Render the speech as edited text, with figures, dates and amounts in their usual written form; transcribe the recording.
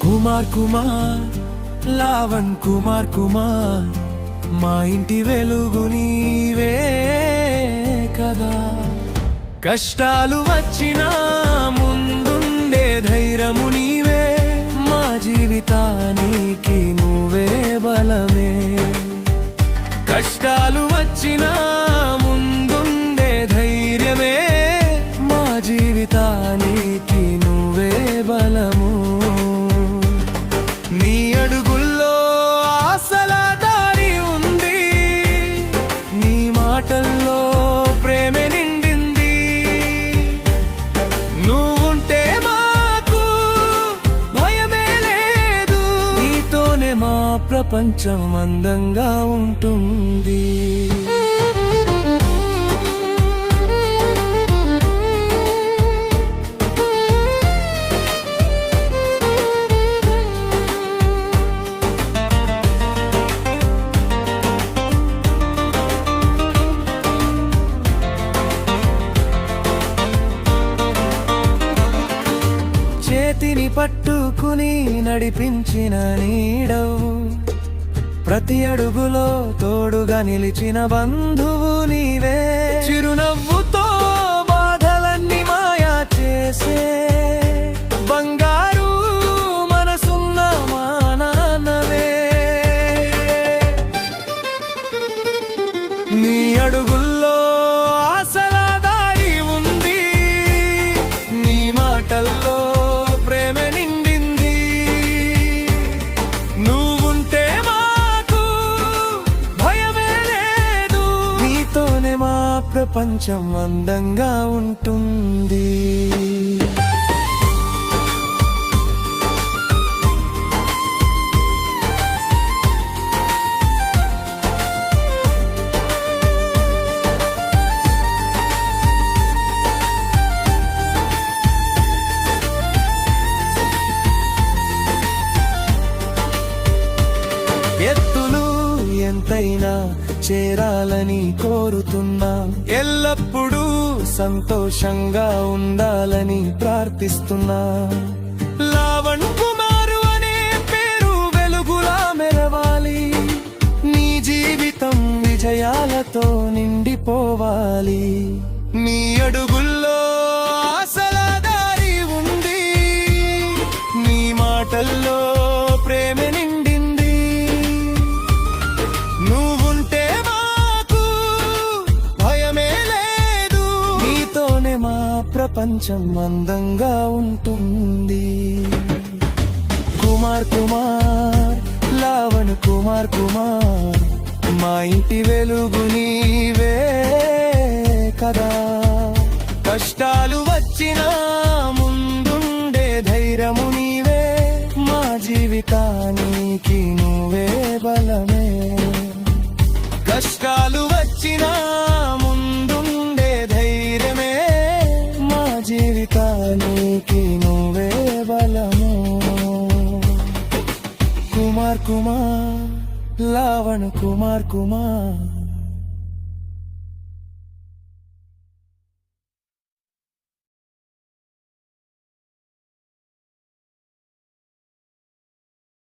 కుమార్ కుమార్, లావణ్ కుమార్ కుమార్, మా ఇంటి వెలుగు నీవే కదా. కష్టాలు వచ్చినా ముందుండే ధైర్యము నీవే, మా జీవితానికి నువ్వే బలమే. కష్టాలు వచ్చినా ముందుండే ధైర్యమే, మా జీవితానికి నువ్వే బలము. నీ అడుగుల్లో ఆశల దారి ఉంది, నీ మాటల్లో ప్రేమ నిండింది. నువ్వుంటే మాకు భయమే లేదు, నీతోనే మా ప్రపంచం అందంగా ఉంటుంది. చేతిని పట్టుకుని నడిపించిన నీడవు, ప్రతి అడుగులో తోడుగా నిలిచిన బంధువు నీవే. చిరునవ్వుతో బాధలన్నీ మాయా చేసే బంగారు మనసున్న మా నాన్నవే. నీ అడుగుల్లో ఆశల దారి ఉంది, నీ మాటల్లో ప్రేమ నిండింది. నువ్వుంటే మాకు భయమే లేదు, నీతోనే మా ప్రపంచం అందంగా ఉంటుంది. ఎత్తులు ఎంతైనా చేరాలని కోరుతున్నా, ఎల్లప్పుడూ సంతోషంగా ఉండాలని ప్రార్థిస్తున్నా. లావణ్ కుమారు అనే పేరు వెలుగులా మెరవాలి, నీ జీవితం విజయాలతో నిండిపోవాలి. నీ అడుగుల్లో ఆశల దారి ఉంది, నీ మాటల్లో ప్రేమ నిండింది. నువ్వుంటే మాకు భయమే లేదు, నీతోనే మా ప్రపంచం అందంగా ఉంటుంది. కుమార్ కుమార్, లావణ్ కుమార్ కుమార్, మా ఇంటి వెలుగు నీవే కదా. కష్టాలు వచ్చినా ముందుండే ధైర్యము నీవే, మా జీవితానికి నువ్వే బలమే. కష్టాలు వచ్చినా ముందుండే ధైర్యమే, మా జీవితానికి నువ్వే బలము. కుమార్ కుమార్, లావణ్ కుమార్ కుమార్.